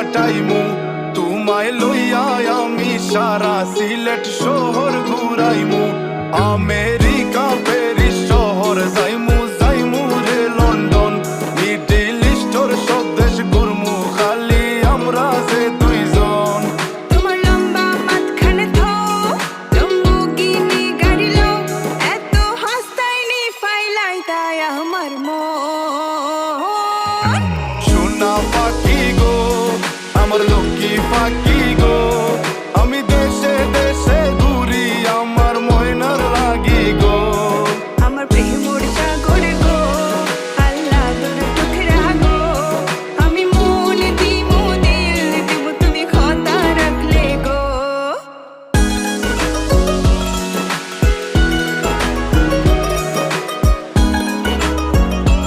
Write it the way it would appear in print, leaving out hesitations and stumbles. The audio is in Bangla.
কাটাইমু তোমায় লইয়া আমি সারা সিলেট শহর ঘুরাইমু আমেরিকা প্যারিস শহর যাইমু যাইমু রে লন্ডন মিডল ইস্টর সব দেশ ঘুরমু খালি আমরা যে দুইজন তোমার লম্বা মাঝখানে থো লম্বরগিনি গাড়ি লো এত হাসতাইনি ফাইলাই তাই আমার মন সোনা পাখি গো আমার লক্ষ্মী পাখি